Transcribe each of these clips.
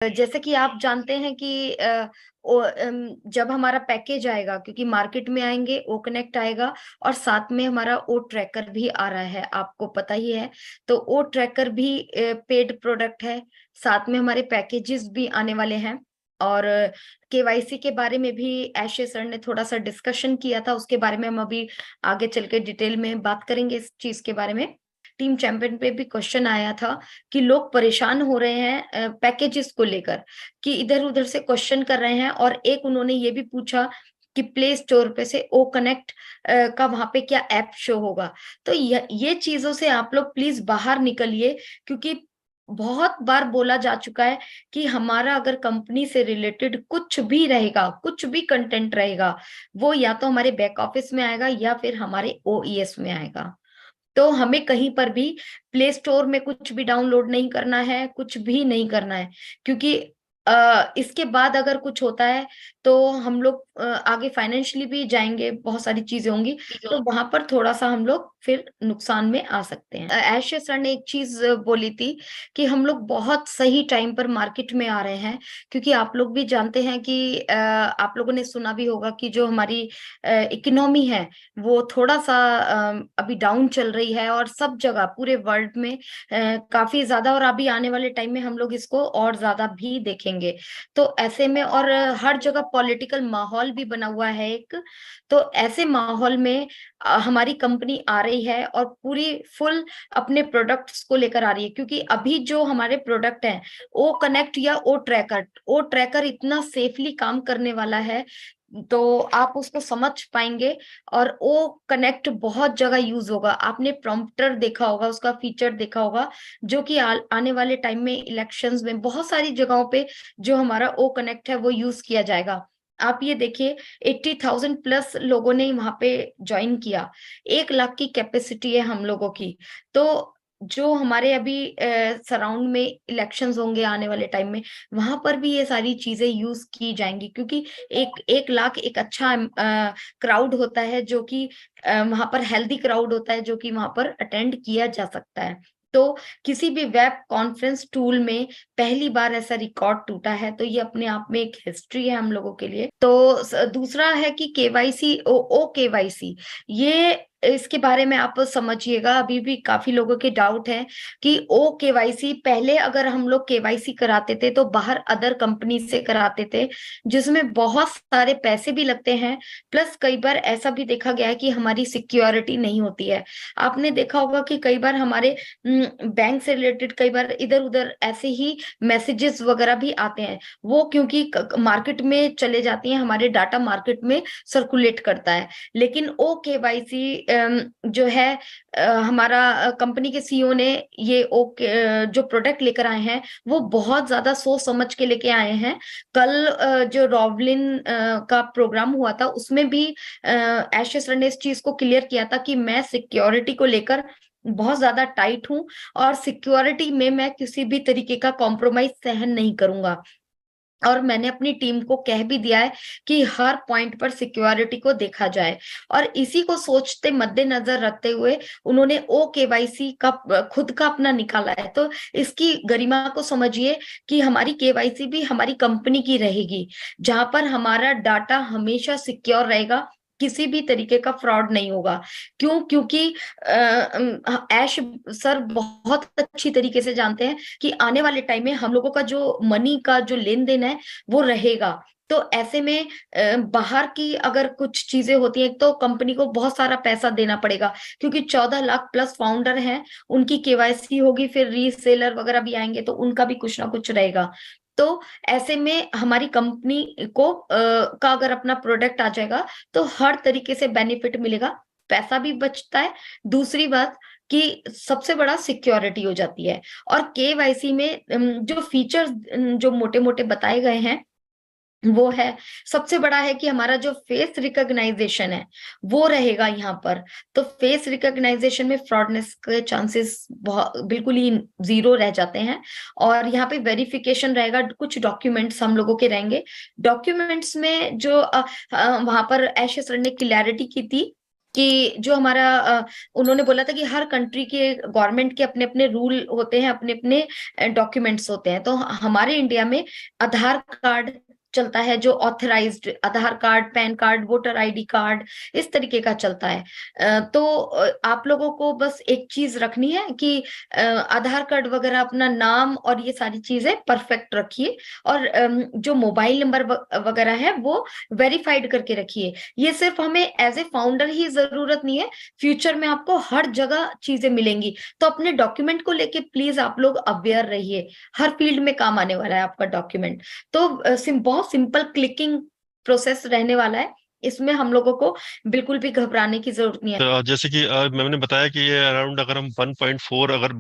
जैसे कि आप जानते हैं कि जब हमारा पैकेज आएगा, क्योंकि मार्केट में आएंगे, ओ कनेक्ट आएगा और साथ में हमारा ओ ट्रैकर भी आ रहा है, आपको पता ही है। तो ओ ट्रैकर भी पेड प्रोडक्ट है, साथ में हमारे पैकेजेस भी आने वाले हैं। और केवाईसी के बारे में भी ऐशे सर ने थोड़ा सा डिस्कशन किया था, उसके बारे में हम अभी आगे चल के डिटेल में बात करेंगे इस चीज के बारे में। टीम चैंपियन पे भी क्वेश्चन आया था कि लोग परेशान हो रहे हैं पैकेजेस को लेकर, कि इधर उधर से क्वेश्चन कर रहे हैं। और एक उन्होंने ये भी पूछा कि प्ले स्टोर पे से ओ कनेक्ट का वहां पे क्या ऐप शो होगा। तो ये चीजों से आप लोग प्लीज बाहर निकलिए, क्योंकि बहुत बार बोला जा चुका है कि हमारा अगर कंपनी से रिलेटेड कुछ भी रहेगा, कुछ भी कंटेंट रहेगा, वो या तो हमारे बैक ऑफिस में आएगा या फिर हमारे ओईएस में आएगा। तो हमें कहीं पर भी प्ले स्टोर में कुछ भी डाउनलोड नहीं करना है, कुछ भी नहीं करना है, क्योंकि इसके बाद अगर कुछ होता है तो हम लोग आगे फाइनेंशियली भी जाएंगे, बहुत सारी चीजें होंगी, तो वहां पर थोड़ा सा हम लोग फिर नुकसान में आ सकते हैं। ऐशे सर ने एक चीज बोली थी कि हम लोग बहुत सही टाइम पर मार्केट में आ रहे हैं, क्योंकि आप लोग भी जानते हैं कि आप लोगों ने सुना भी होगा कि जो हमारी इकोनॉमी है वो थोड़ा सा अभी डाउन चल रही है, और सब जगह पूरे वर्ल्ड में काफी ज्यादा, और अभी आने वाले टाइम में हम लोग इसको और ज्यादा भी देखेंगे। तो ऐसे में, और हर जगह पॉलिटिकल माहौल भी बना हुआ है एक, तो ऐसे माहौल में हमारी कंपनी आ रही है और पूरी फुल अपने प्रोडक्ट्स को लेकर आ रही है, क्योंकि अभी जो हमारे प्रोडक्ट हैं, ओ कनेक्ट या ओ ट्रैकर इतना सेफली काम करने वाला है, तो आप उसको समझ पाएंगे। और वो कनेक्ट बहुत जगह यूज होगा, आपने प्रॉम्प्टर देखा होगा, उसका फीचर देखा होगा, जो कि आने वाले टाइम में इलेक्शंस में बहुत सारी जगहों पे जो हमारा ओ कनेक्ट है वो यूज किया जाएगा। आप ये देखिए, 80,000 प्लस लोगों ने वहां पे ज्वाइन किया, 1 लाख की कैपेसिटी है हम लोगों की। तो जो हमारे अभी सराउंड में इलेक्शंस होंगे आने वाले टाइम में, वहां पर भी ये सारी चीजें यूज की जाएंगी, क्योंकि 1 लाख एक अच्छा क्राउड होता है, जो कि वहां पर हेल्दी क्राउड होता है, जो कि वहां पर अटेंड किया जा सकता है। तो किसी भी वेब कॉन्फ्रेंस टूल में पहली बार ऐसा रिकॉर्ड टूटा है, तो ये अपने आप में एक हिस्ट्री है हम लोगों के लिए। तो दूसरा है कि केवाईसी, ओ केवाईसी, ये इसके बारे में आप समझिएगा, अभी भी काफी लोगों के डाउट है कि ओ केवाईसी, पहले अगर हम लोग केवाईसी कराते थे तो बाहर अदर कंपनी से कराते थे, जिसमें बहुत सारे पैसे भी लगते हैं, प्लस कई बार ऐसा भी देखा गया है कि हमारी सिक्योरिटी नहीं होती है। आपने देखा होगा कि कई बार हमारे बैंक से रिलेटेड कई बार इधर उधर ऐसे ही मैसेजेस वगैरह भी आते हैं, वो क्योंकि मार्केट में चले जाती हैं, हमारे डाटा मार्केट में सर्कुलेट करता है। लेकिन ओ केवाईसी जो है, हमारा कंपनी के सीईओ ने ये जो प्रोडक्ट लेकर आए हैं वो बहुत ज्यादा सोच समझ के लेके आए हैं। कल जो रॉवलिन का प्रोग्राम हुआ था, उसमें भी ऐशे सर ने इस चीज को क्लियर किया था कि मैं सिक्योरिटी को लेकर बहुत ज्यादा टाइट हूं, और सिक्योरिटी में मैं किसी भी तरीके का कॉम्प्रोमाइज सहन नहीं करूंगा। और मैंने अपनी टीम को कह भी दिया है कि हर पॉइंट पर सिक्योरिटी को देखा जाए। और इसी को सोचते मद्देनजर रखते हुए उन्होंने ओ केवाईसी का खुद का अपना निकाला है। तो इसकी गरिमा को समझिए कि हमारी केवाईसी भी हमारी कंपनी की रहेगी, जहां पर हमारा डाटा हमेशा सिक्योर रहेगा, किसी भी तरीके का फ्रॉड नहीं होगा। क्यों? क्योंकि ऐश सर बहुत अच्छी तरीके से जानते हैं कि आने वाले टाइम में हम लोगों का जो मनी का जो लेन देन है वो रहेगा। तो ऐसे में बाहर की अगर कुछ चीजें होती हैं तो कंपनी को बहुत सारा पैसा देना पड़ेगा, क्योंकि 14 लाख प्लस फाउंडर हैं, उनकी केवाईसी होगी, फिर रीसेलर वगैरह भी आएंगे तो उनका भी कुछ ना कुछ रहेगा। तो ऐसे में हमारी कंपनी को का अगर अपना प्रोडक्ट आ जाएगा तो हर तरीके से बेनिफिट मिलेगा, पैसा भी बचता है। दूसरी बात कि सबसे बड़ा सिक्योरिटी हो जाती है। और केवाईसी में जो फीचर्स जो मोटे मोटे बताए गए हैं वो है, सबसे बड़ा है कि हमारा जो फेस रिकॉग्नाइजेशन है वो रहेगा यहाँ पर। तो फेस रिकॉग्नाइजेशन में फ्रॉडनेस के चांसेस बिल्कुल ही जीरो रह जाते हैं। और यहाँ पे वेरिफिकेशन रहेगा, कुछ डॉक्यूमेंट्स हम लोगों के रहेंगे। डॉक्यूमेंट्स में जो वहां पर ऐशे सर ने क्लैरिटी की थी कि जो हमारा उन्होंने बोला था कि हर कंट्री के गवर्नमेंट के अपने अपने रूल होते हैं, अपने अपने डॉक्यूमेंट्स होते हैं। तो हमारे इंडिया में आधार कार्ड चलता है, जो authorized Aadhaar card, PAN card, voter ID card, इस तरीके का चलता है। तो आप लोगों को बस एक चीज रखनी है कि आधार कार्ड वगैरह, अपना नाम और ये सारी चीजें परफेक्ट रखिए, और जो मोबाइल नंबर वगैरह है वो वेरीफाइड करके रखिए। ये सिर्फ हमें एज ए फाउंडर ही जरूरत नहीं है, फ्यूचर में आपको हर जगह चीजें मिलेंगी। तो अपने डॉक्यूमेंट को लेके प्लीज आप लोग अवेयर रहिए, हर फील्ड में काम आने वाला है आपका डॉक्यूमेंट। तो बहुत सिंपल क्लिकिंग प्रोसेस रहने वाला है, इसमें हम लोगों को बिल्कुल भी घबराने की जरूरत नहीं है। जैसे कि मैंने बताया कि ये अराउंड अगर हम 1.4 अगर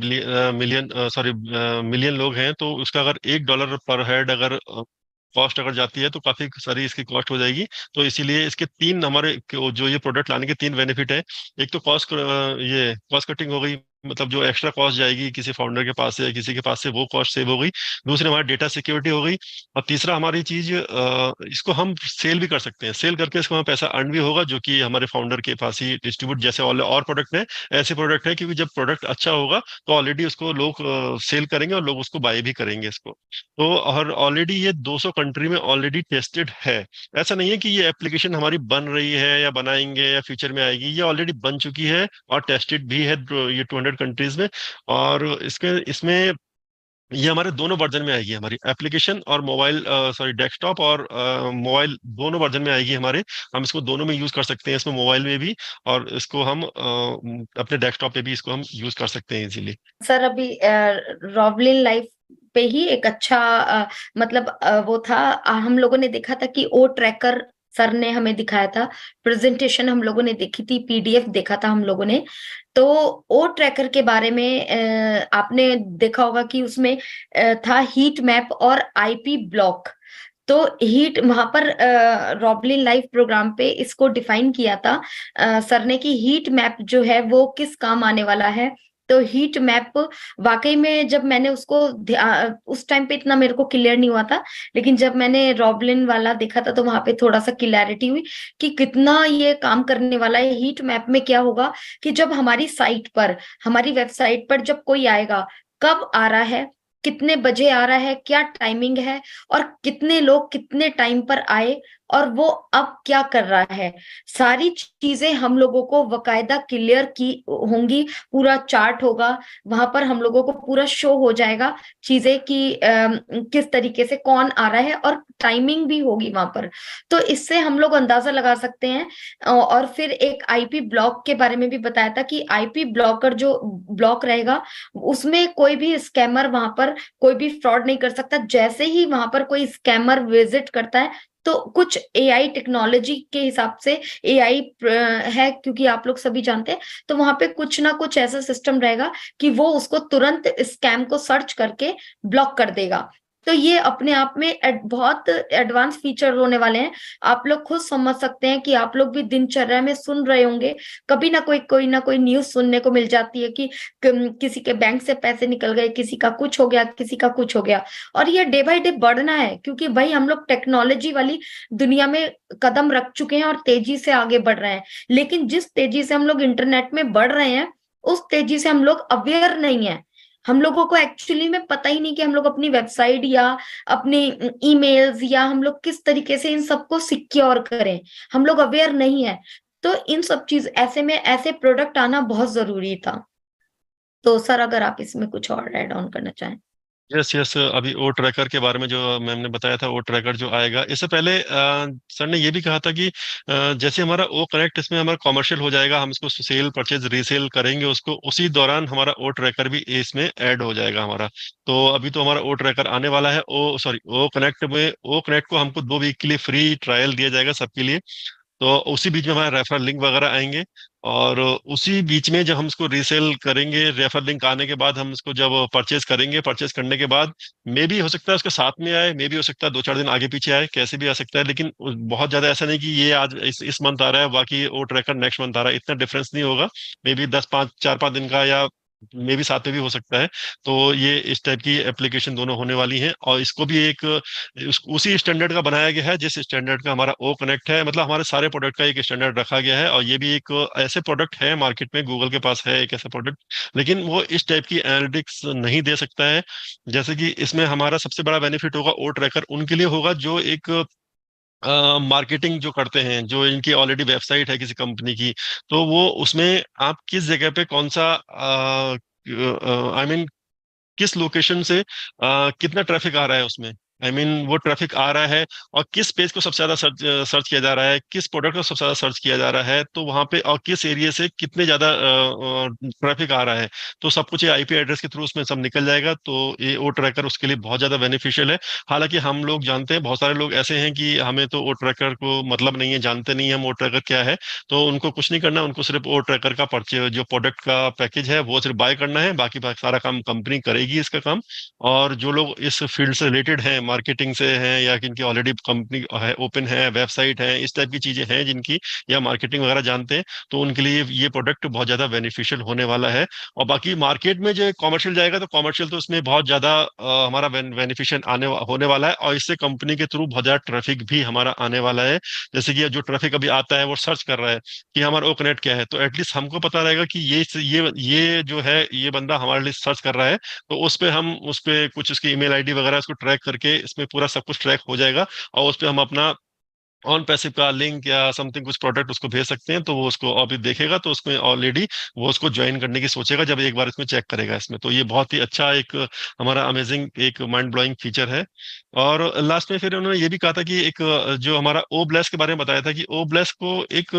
मिलियन सॉरी मिलियन लोग हैं, तो उसका अगर $1 पर हेड अगर कॉस्ट अगर जाती है तो काफी सारी इसकी कॉस्ट हो जाएगी। तो इसीलिए इसके तीन हमारे जो ये प्रोडक्ट लाने के तीन बेनिफिट है। एक तो ये कॉस्ट कटिंग हो गई, मतलब जो एक्स्ट्रा कॉस्ट जाएगी किसी फाउंडर के पास से या किसी के पास से, वो कॉस्ट सेव हो गई। दूसरी हमारी डेटा सिक्योरिटी हो गई। और तीसरा हमारी चीज, इसको हम सेल भी कर सकते हैं, सेल करके इसको हमें पैसा अर्न भी होगा, जो कि हमारे फाउंडर के पास ही डिस्ट्रीब्यूट जैसे और प्रोडक्ट है, ऐसे प्रोडक्ट है। क्योंकि जब प्रोडक्ट अच्छा होगा तो ऑलरेडी उसको लोग सेल करेंगे और लोग उसको बाय भी करेंगे इसको। तो और ऑलरेडी ये 200 कंट्री में ऑलरेडी टेस्टेड है। ऐसा नहीं है कि ये एप्लीकेशन हमारी बन रही है या बनाएंगे या फ्यूचर में आएगी, ये ऑलरेडी बन चुकी है और टेस्टेड भी है ये 200 कंट्रीज में। और इसके इसमें ये हमारे दोनों वर्जन में आएगी, हमारी एप्लीकेशन और मोबाइल सॉरी डेस्कटॉप और मोबाइल दोनों वर्जन में आएगी हमारे। हम इसको दोनों में यूज कर सकते हैं, इसमें मोबाइल में भी, और इसको हम अपने डेस्कटॉप पे भी इसको हम यूज कर सकते हैं इजीली। सर अभी रॉबलिन लाइफ पे ही एक अच्छा मतलब वो था, हम लोगों ने देखा था कि ओ ट्रैकर सर ने हमें दिखाया था, प्रेजेंटेशन हम लोगों ने देखी थी, पीडीएफ देखा था हम लोगों ने। तो ओ ट्रैकर के बारे में आपने देखा होगा कि उसमें था हीट मैप और आईपी ब्लॉक। तो हीट वहां पर रॉबलिन लाइव प्रोग्राम पे इसको डिफाइन किया था सर ने कि हीट मैप जो है वो किस काम आने वाला है। तो हीट मैप वाकई में जब मैंने उसको उस टाइम पे इतना मेरे को क्लियर नहीं हुआ था, लेकिन जब मैंने रॉबलिन वाला देखा था तो वहां पे थोड़ा सा क्लैरिटी हुई कि कितना ये काम करने वाला है। हीट मैप में क्या होगा कि जब हमारी साइट पर, हमारी वेबसाइट पर जब कोई आएगा, कब आ रहा है, कितने बजे आ रहा है, क्या टाइमिंग है, और कितने लोग कितने टाइम पर आए, और वो अब क्या कर रहा है, सारी चीजें हम लोगों को बकायदा क्लियर की होंगी। पूरा चार्ट होगा वहां पर, हम लोगों को पूरा शो हो जाएगा चीजें कि किस तरीके से कौन आ रहा है, और टाइमिंग भी होगी वहां पर। तो इससे हम लोग अंदाजा लगा सकते हैं। और फिर एक आईपी ब्लॉक के बारे में भी बताया था कि आईपी ब्लॉकर जो ब्लॉक रहेगा, उसमें कोई भी स्कैमर वहां पर कोई भी फ्रॉड नहीं कर सकता। जैसे ही वहां पर कोई स्कैमर विजिट करता है तो कुछ एआई टेक्नोलॉजी के हिसाब से, एआई है क्योंकि आप लोग सभी जानते हैं, तो वहां पे कुछ ना कुछ ऐसा सिस्टम रहेगा कि वो उसको तुरंत स्कैम को सर्च करके ब्लॉक कर देगा। तो ये अपने आप में बहुत एडवांस फीचर होने वाले हैं। आप लोग खुद समझ सकते हैं कि आप लोग भी दिनचर्या में सुन रहे होंगे, कभी ना कोई न्यूज सुनने को मिल जाती है कि किसी के बैंक से पैसे निकल गए, किसी का कुछ हो गया, किसी का कुछ हो गया। और ये डे बाय डे बढ़ना है, क्योंकि भाई हम लोग टेक्नोलॉजी वाली दुनिया में कदम रख चुके हैं और तेजी से आगे बढ़ रहे हैं। लेकिन जिस तेजी से हम लोग इंटरनेट में बढ़ रहे हैं, उस तेजी से हम लोग अवेयर नहीं है। हम लोगों को एक्चुअली में पता ही नहीं कि हम लोग अपनी वेबसाइट या अपनी ईमेल्स, या हम लोग किस तरीके से इन सबको सिक्योर करें, हम लोग अवेयर नहीं है। तो इन सब चीज ऐसे में ऐसे प्रोडक्ट आना बहुत जरूरी था। तो सर अगर आप इसमें कुछ और ऐड ऑन करना चाहें। यस यस, अभी ओ ट्रैकर के बारे में जो मैम ने बताया था, ओ ट्रैकर जो आएगा इससे पहले सर ने ये भी कहा था कि जैसे हमारा ओ कनेक्ट इसमें हमारा कॉमर्शियल हो जाएगा, हम इसको सेल परचेज रीसेल करेंगे उसको, उसी दौरान हमारा ओ ट्रैकर भी इसमें ऐड हो जाएगा हमारा। तो अभी तो हमारा ओ ट्रैकर आने वाला है, ओ कनेक्ट में, ओ कनेक्ट को हमको 2 वीक के लिए फ्री ट्रायल दिया जाएगा सबके लिए। तो उसी बीच में हमारे रेफरल लिंक वगैरह आएंगे, और उसी बीच में जब हम इसको रीसेल करेंगे, रेफरल लिंक आने के बाद हम इसको जब परचेज करेंगे, परचेज करने के बाद मे भी हो सकता है उसके साथ में आए, मे भी हो सकता है 2-4 दिन आगे पीछे आए, कैसे भी आ सकता है। लेकिन बहुत ज्यादा ऐसा नहीं कि ये आज इस मंथ आ रहा है बाकी वो ट्रैकर नेक्स्ट मंथ आ रहा है, इतना डिफरेंस नहीं होगा। मे बी 10 5 4 5 दिन का या में भी साथ में भी हो सकता है। तो ये इस टाइप की एप्लीकेशन दोनों होने वाली हैं, और इसको भी एक उसी स्टैंडर्ड का बनाया गया है जिस स्टैंडर्ड का हमारा ओ कनेक्ट है। मतलब हमारे सारे प्रोडक्ट का एक स्टैंडर्ड रखा गया है, और ये भी एक ऐसे प्रोडक्ट है मार्केट में, गूगल के पास है एक ऐसा प्रोडक्ट, लेकिन वो इस टाइप की एनालिटिक्स नहीं दे सकता है। जैसे कि इसमें हमारा सबसे बड़ा बेनिफिट होगा ओ ट्रैकर उनके लिए होगा जो एक मार्केटिंग जो करते हैं, जो इनकी ऑलरेडी वेबसाइट है किसी कंपनी की, तो वो उसमें आप किस जगह पे कौन सा आई मीन किस लोकेशन से कितना ट्रैफिक आ रहा है उसमें, वो ट्रैफिक आ रहा है, और किस पेज को सबसे ज्यादा सर्च सर्च किया जा रहा है, किस प्रोडक्ट को सबसे ज्यादा सर्च किया जा रहा है, तो वहां पे और किस एरिया से कितने ज्यादा ट्रैफिक आ रहा है, तो सब कुछ ये आईपी एड्रेस के थ्रू उसमें सब निकल जाएगा। तो ये ओ ट्रैकर उसके लिए बहुत ज्यादा बेनिफिशियल है। हालांकि हम लोग जानते हैं, बहुत सारे लोग ऐसे हैं कि हमें तो ओ ट्रैकर को मतलब नहीं है, जानते नहीं है हम ओ ट्रैकर क्या है, तो उनको कुछ नहीं करना, उनको सिर्फ ओ ट्रैकर का परचेज जो प्रोडक्ट का पैकेज है वो सिर्फ बाय करना है, बाकी सारा काम कंपनी करेगी इसका काम। और जो लोग इस फील्ड से रिलेटेड हैं, मार्केटिंग से हैं, या जिनकी ऑलरेडी कंपनी है, ओपन है, वेबसाइट है, इस टाइप की चीजें हैं जिनकी, या मार्केटिंग वगैरह जानते हैं, तो उनके लिए ये प्रोडक्ट बहुत ज्यादा बेनिफिशियल होने वाला है। और बाकी मार्केट में जो कॉमर्शियल जाएगा, तो कॉमर्शियल तो उसमें बहुत ज्यादा हमारा बेनिफिशियल होने वाला है, और इससे कंपनी के थ्रू बहुत ज्यादा ट्रैफिक भी हमारा आने वाला है। जैसे कि जो ट्रैफिक अभी आता है वो सर्च कर रहा है कि हमारा ओकनेट क्या है, तो एटलीस्ट हमको पता रहेगा कि ये जो है ये बंदा हमारे लिए सर्च कर रहा है, तो उस पे हम उस पे कुछ उसकी ईमेल आईडी वगैरह उसको ट्रैक करके इसमें पूरा सब कुछ ट्रैक हो जाएगा, और उस पे हम अपना ऑन पैसिव का लिंक या समथिंग कुछ प्रोडक्ट उसको भेज सकते हैं, तो वो उसको अभी देखेगा तो उसमें ऑलरेडी वो उसको ज्वाइन करने की सोचेगा जब एक बार इसमें चेक करेगा इसमें। तो ये बहुत ही अच्छा एक हमारा अमेजिंग एक माइंड ब्लोइंग फीचर है। और लास्ट में फिर उन्होंने ये भी कहा था कि एक जो हमारा ओ ब्लेस के बारे में बताया था कि ओ ब्लेस को एक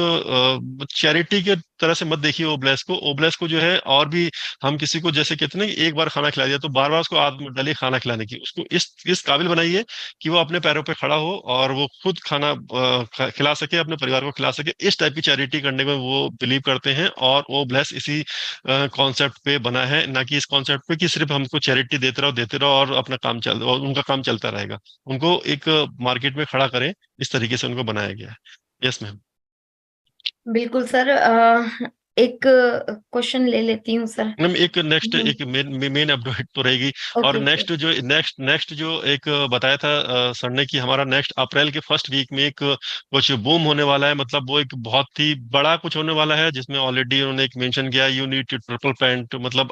चैरिटी के तरह से मत देखिए। ओ ब्लेस को जो है, और भी हम किसी को जैसे कहते हैं ना कि एक बार खाना खिला दिया तो बार बार उसको आदत मत डालिए खाना खिलाने की, उसको इस काबिल बनाइए कि वो अपने पैरों पे खड़ा हो और वो खुद खाना खिला सके, अपने परिवार को खिला सके। इस टाइप की चैरिटी करने में वो बिलीव करते हैं, और वो ब्लेस इसी कॉन्सेप्ट पे बना है, ना कि इस कॉन्सेप्ट पे कि सिर्फ हमको चैरिटी देते रहो और अपना काम चल और उनका काम चलता रहेगा। उनको एक मार्केट में खड़ा करें, इस तरीके से उनको बनाया गया है। Yes ma'am. बिल्कुल सर। एक क्वेश्चन ले लेती हूँ सर। मैम एक नेक्स्ट एक मेन अपडेट तो रहेगी। और ओके ओके। नेक्स्ट जो एक बताया था सर ने कि हमारा नेक्स्ट अप्रैल के फर्स्ट वीक में एक कुछ बूम होने वाला है, मतलब वो एक बहुत ही बड़ा कुछ होने वाला है, जिसमें ऑलरेडी उन्होंने एक मेंशन किया you need to triple pant. मतलब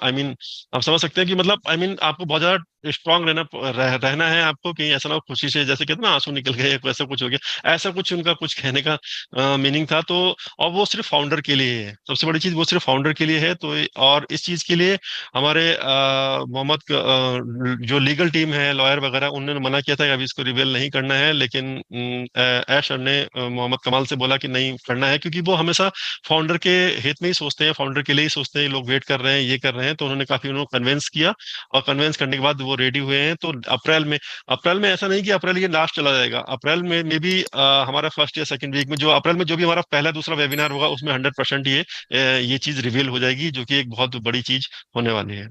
आप समझ सकते हैं कि मतलब आपको बहुत ज्यादा स्ट्रांग रहना है आपको, कहीं ऐसा ना हो खुशी से जैसे कहते हैं ना आंसू निकल गए, ऐसा कुछ हो गया, ऐसा कुछ उनका कुछ कहने का मीनिंग था। तो और वो सिर्फ फाउंडर के लिए है, सबसे बड़ी चीज वो सिर्फ फाउंडर के लिए है। तो और इस चीज के लिए हमारे मोहम्मद जो लीगल टीम है, लॉयर वगैरह, उन्होंने मना किया था कि अभी इसको रिवील नहीं करना है, लेकिन ऐशर ने मोहम्मद कमाल से बोला कि नहीं करना है, क्योंकि वो हमेशा फाउंडर के हित में ही सोचते हैं, फाउंडर के लिए ही सोचते हैं, लोग वेट कर रहे हैं, ये कर रहे हैं। तो उन्होंने काफी उन्होंने कन्विंस किया, और कन्विंस करने के बाद वो रेडी हुए हैं। तो अप्रैल में ऐसा नहीं कि अप्रैल ये लास्ट चला जाएगा, अप्रैल में भी हमारा फर्स्ट या सेकंड वीक में, जो अप्रैल में जो भी हमारा पहला दूसरा वेबिनार होगा उसमें 100% ये चीज रिवील हो जाएगी, जो कि एक बहुत बड़ी चीज होने वाली है।